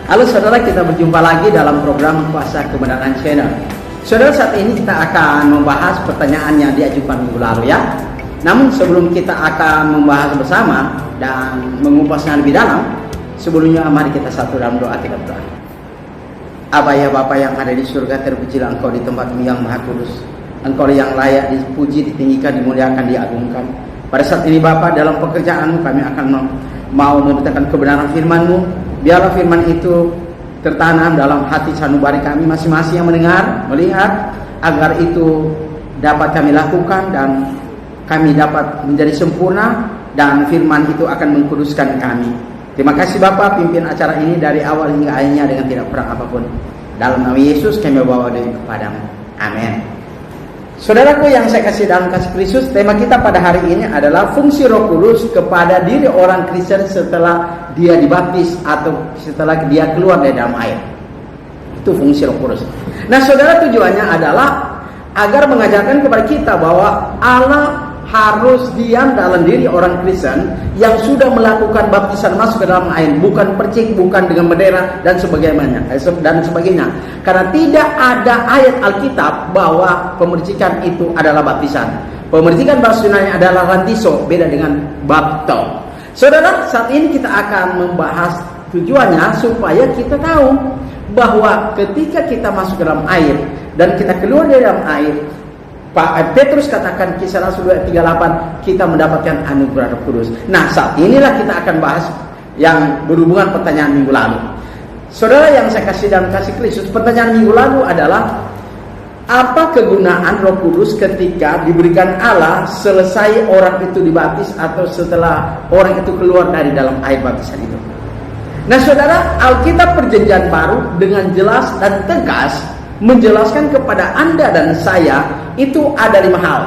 Halo saudara, kita berjumpa lagi dalam program Kuasa Kebenaran Channel. Saudara, saat ini kita akan membahas pertanyaan yang diajukan minggu lalu ya. Namun sebelum kita akan membahas bersama dan mengupasnya lebih dalam, sebelumnya mari kita satu dalam doa kita berdoa. Aba ya Bapa yang ada di surga, terpujilah Engkau di tempat-Mu yang Maha Kudus. Engkau yang layak dipuji, ditinggikan, dimuliakan, diagungkan. Pada saat ini Bapa, dalam pekerjaan kami akan mau memberitakan kebenaran firman-Mu. Biarlah firman itu tertanam dalam hati sanubari kami masing-masing yang mendengar, melihat, agar itu dapat kami lakukan dan kami dapat menjadi sempurna, dan firman itu akan mengkuduskan kami. Terima kasih Bapa, pimpin acara ini dari awal hingga akhirnya dengan tidak kurang apapun. Dalam nama Yesus kami bawa diri kepadamu. Amin. Saudaraku yang saya kasih dalam kasih Kristus, tema kita pada hari ini adalah fungsi Roh Kudus kepada diri orang Kristen setelah dia dibaptis atau setelah dia keluar dari dalam air. Itu fungsi Roh Kudus. Nah saudara, tujuannya adalah agar mengajarkan kepada kita bahwa Allah harus diam dalam diri orang Kristen yang sudah melakukan baptisan masuk ke dalam air, bukan percik, bukan dengan bendera dan sebagainya. Karena tidak ada ayat Alkitab bahwa pemercikan itu adalah baptisan. Pemercikan bahasa Yunani adalah rantiso, beda dengan bapto. Saudara, saat ini kita akan membahas tujuannya supaya kita tahu bahwa ketika kita masuk ke dalam air dan kita keluar dari dalam air, Pak Petrus katakan Kisah Rasul 2:38, kita mendapatkan anugerah Roh Kudus. Nah, saat inilah kita akan bahas yang berhubungan pertanyaan minggu lalu. Saudara yang saya kasih dalam kasih Kristus, pertanyaan minggu lalu adalah apa kegunaan Roh Kudus ketika diberikan Allah selesai orang itu dibaptis atau setelah orang itu keluar dari dalam air baptisan itu. Nah, saudara, Alkitab Perjanjian Baru dengan jelas dan tegas menjelaskan kepada Anda dan saya itu ada 5 hal.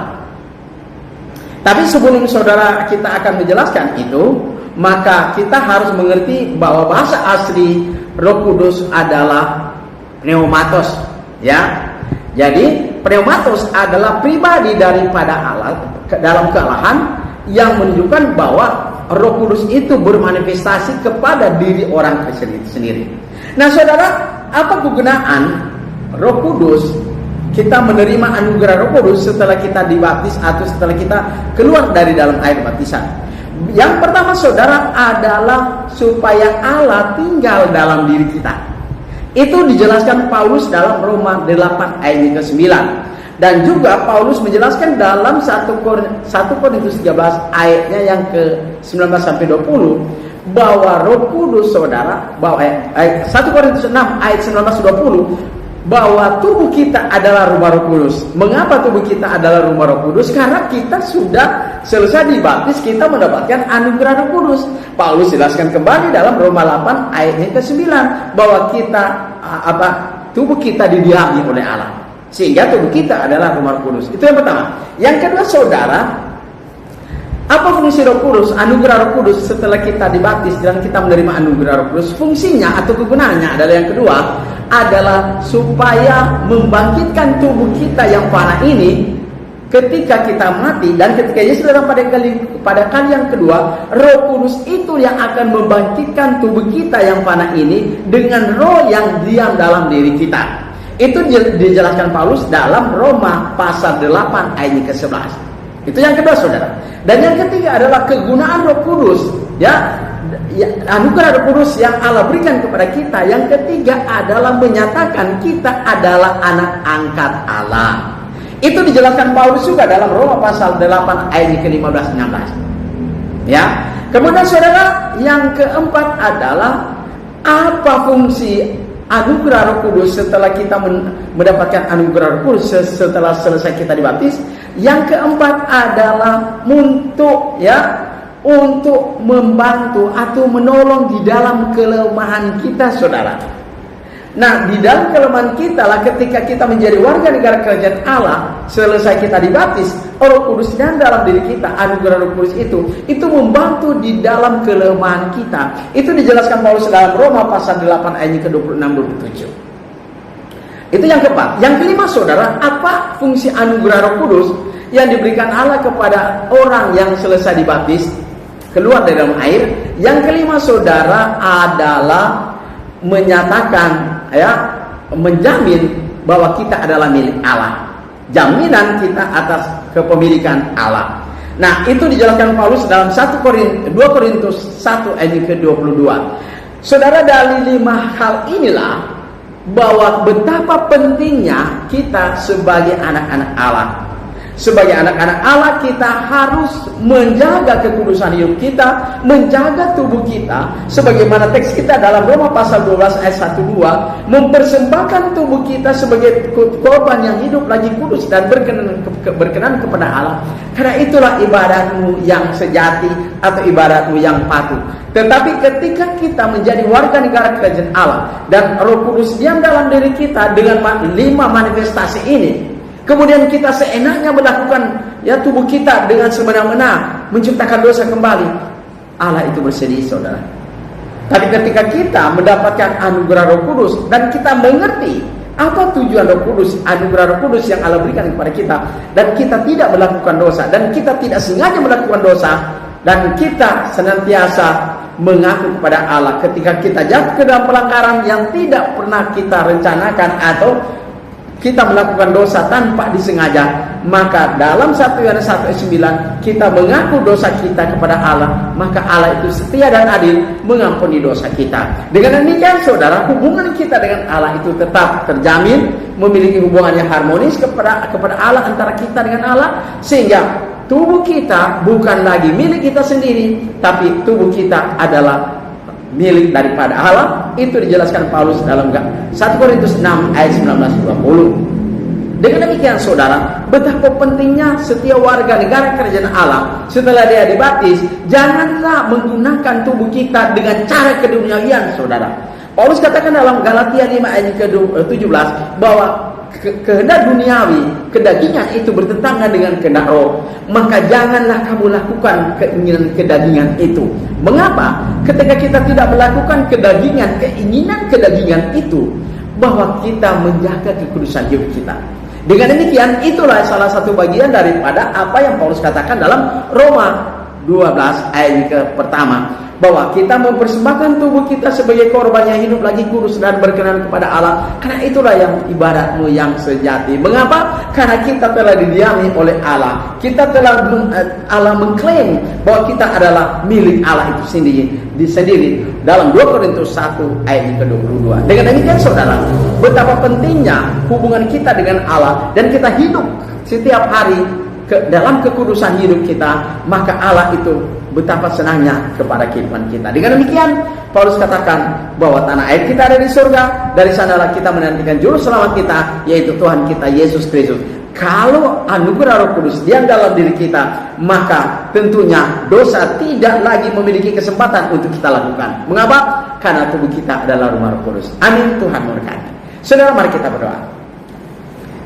Tapi sebelum saudara kita akan menjelaskan itu, maka kita harus mengerti bahwa bahasa asli Roh Kudus adalah pneumatos, ya. Jadi pneumatos adalah pribadi daripada Allah dalam kealahan yang menunjukkan bahwa Roh Kudus itu bermanifestasi kepada diri orang Kristen itu sendiri. Nah, saudara, apa kegunaan Roh Kudus? Kita menerima anugerah Roh Kudus setelah kita dibaptis atau setelah kita keluar dari dalam air baptisan. Yang pertama saudara adalah supaya Allah tinggal dalam diri kita. Itu dijelaskan Paulus dalam Roma 8 ayat ke-9. Dan juga Paulus menjelaskan dalam 1 Korintus 13 ayatnya yang ke-19 sampai 20 bahwa Roh Kudus saudara, bahwa 1 Korintus 6 ayat 19-20 bahwa tubuh kita adalah rumah Roh Kudus. Mengapa tubuh kita adalah rumah Roh Kudus? Karena kita sudah selesai dibaptis, kita mendapatkan anugerah Roh Kudus. Paulus jelaskan kembali dalam Roma 8 ayat ke-9 bahwa kita tubuh kita didiami oleh Allah, sehingga tubuh kita adalah rumah Roh Kudus. Itu yang pertama. Yang kedua saudara, apa fungsi Roh Kudus, anugerah Roh Kudus setelah kita dibaptis dan kita menerima anugerah Roh Kudus? Fungsinya atau kegunaannya adalah yang kedua, adalah supaya membangkitkan tubuh kita yang fana ini ketika kita mati, dan ketika Yesus datang pada kali yang kedua, Roh Kudus itu yang akan membangkitkan tubuh kita yang fana ini dengan roh yang diam dalam diri kita. Itu dijelaskan Paulus dalam Roma pasal 8 ayat ke-11. Itu yang kedua saudara. Dan yang ketiga adalah kegunaan Roh Kudus, ya, anugerah Roh Kudus yang Allah berikan kepada kita. Yang ketiga adalah menyatakan kita adalah anak angkat Allah. Itu dijelaskan Paulus juga dalam Roma pasal 8 ayat ke-15-16. Ya. Kemudian saudara, yang keempat adalah apa fungsi anugerah Roh Kudus setelah kita mendapatkan anugerah Roh Kudus setelah selesai kita dibaptis? Yang keempat adalah untuk membantu atau menolong di dalam kelemahan kita saudara. Nah, di dalam kelemahan kita lah ketika kita menjadi warga negara kerajaan Allah, selesai kita dibaptis, Roh Kudus yang dalam diri kita, anugerah Roh Kudus itu membantu di dalam kelemahan kita. Itu dijelaskan Paulus dalam Roma pasal 8 ayat ke-26-27. Itu yang keempat. Yang kelima saudara, apa fungsi anugerah Roh Kudus yang diberikan Allah kepada orang yang selesai dibaptis, keluar dari dalam air? Yang kelima saudara adalah menyatakan, ya, menjamin bahwa kita adalah milik Allah. Jaminan kita atas kepemilikan Allah. Nah, itu dijelaskan Paulus dalam 2 Korintus 1 ayat ke-22. Saudara, dari 5 hal inilah bahwa betapa pentingnya kita sebagai anak-anak Allah. Sebagai anak-anak Allah, kita harus menjaga kekudusan hidup kita, menjaga tubuh kita, sebagaimana teks kita dalam Roma pasal 12 ayat 1-2, mempersembahkan tubuh kita sebagai korban yang hidup lagi kudus dan berkenan kepada Allah. Karena itulah ibadatmu yang sejati atau ibadatmu yang patuh. Tetapi ketika kita menjadi warga negara kerajaan Allah dan Roh Kudus diam dalam diri kita dengan 5 manifestasi ini, kemudian kita seenaknya melakukan, ya, tubuh kita dengan semena-mena menciptakan dosa kembali, Allah itu bersedih, saudara. Tapi ketika kita mendapatkan anugerah Roh Kudus dan kita mengerti apa tujuan Roh Kudus, anugerah Roh Kudus yang Allah berikan kepada kita, dan kita tidak melakukan dosa, dan kita tidak sengaja melakukan dosa, dan kita senantiasa mengaku kepada Allah ketika kita jatuh ke dalam pelanggaran yang tidak pernah kita rencanakan atau kita melakukan dosa tanpa disengaja, maka dalam 1 Yohanes 1 ayat 9 kita mengaku dosa kita kepada Allah, maka Allah itu setia dan adil mengampuni dosa kita. Dengan demikian, saudara, hubungan kita dengan Allah itu tetap terjamin, memiliki hubungan yang harmonis kepada Allah, antara kita dengan Allah, sehingga tubuh kita bukan lagi milik kita sendiri, tapi tubuh kita adalah milik daripada Allah. Itu dijelaskan Paulus dalam 1 Korintus 6 ayat 19-20. Dengan demikian, saudara, betapa pentingnya setiap warga negara kerajaan Allah setelah dia dibaptis, janganlah menggunakan tubuh kita dengan cara keduniawian, saudara. Paulus katakan dalam Galatia 5 ayat ke-17 bahwa kehendak duniawi, kedagingan itu bertentangan dengan kehendak roh. Maka janganlah kamu lakukan keinginan kedagingan itu. Mengapa? Ketika kita tidak melakukan keinginan kedagingan itu, bahwa kita menjaga kekudusan hidup kita. Dengan demikian, itulah salah satu bagian daripada apa yang Paulus katakan dalam Roma 12 ayat ke-1, bahwa kita mempersembahkan tubuh kita sebagai korban yang hidup lagi kudus dan berkenan kepada Allah. Karena itulah yang ibadatmu yang sejati. Mengapa? Karena kita telah didiami oleh Allah. Kita telah Allah mengklaim bahwa kita adalah milik Allah itu sendiri dalam 2 Korintus 1 ayat ke-22. Dengan demikian, saudara, betapa pentingnya hubungan kita dengan Allah, dan kita hidup setiap hari dalam kekudusan hidup kita, maka Allah itu betapa senangnya kepada kehidupan kita. Dengan demikian, Paulus katakan bahwa tanah air kita ada di surga, dari sanalah kita menantikan juru selamat kita, yaitu Tuhan kita Yesus Kristus. Kalau anugerah Roh Kudus diam dalam diri kita, maka tentunya dosa tidak lagi memiliki kesempatan untuk kita lakukan. Mengapa? Karena tubuh kita adalah rumah Roh Kudus. Amin. Tuhan memberkati. Saudara, mari kita berdoa.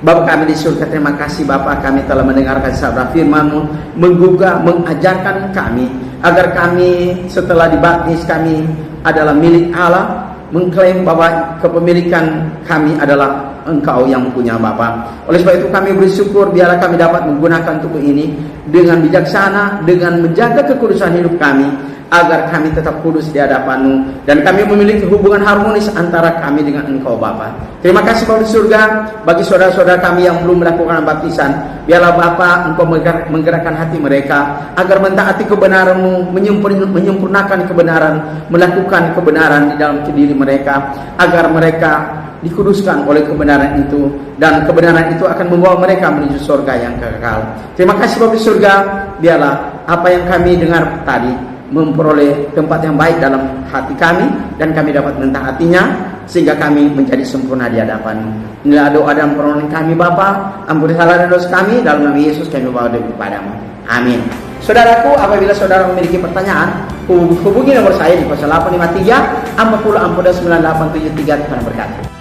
Bapa kami di surga, terima kasih Bapa, kami telah mendengarkan sabda firman-Mu, menggugah, mengajarkan kami agar kami setelah dibaptis kami adalah milik Allah, mengklaim bahwa kepemilikan kami adalah Engkau yang punya Bapa. Oleh sebab itu kami bersyukur, biarlah kami dapat menggunakan tubuh ini dengan bijaksana, dengan menjaga kekudusan hidup kami, agar kami tetap kudus di hadapan-Mu, dan kami memiliki hubungan harmonis antara kami dengan Engkau Bapa. Terima kasih Bapa di surga. Bagi saudara-saudara kami yang belum melakukan baptisan, biarlah Bapa Engkau menggerakkan hati mereka agar mentaati kebenaran-Mu, menyempurnakan kebenaran, melakukan kebenaran di dalam diri mereka, agar mereka dikuduskan oleh kebenaran itu, dan kebenaran itu akan membawa mereka menuju surga yang kekal. Terima kasih Bapa di surga. Biarlah apa yang kami dengar tadi memperoleh tempat yang baik dalam hati kami, dan kami dapat mentaatinya sehingga kami menjadi sempurna di hadapan-Mu. Inilah doa dan permohonan kami Bapa, ampuni salah dan dosa kami, dalam nama Yesus kami bawa kepadamu. Amin. Saudaraku, apabila saudara memiliki pertanyaan, hubungi nomor saya di 0853 40 40 9873. Tuhan berkati.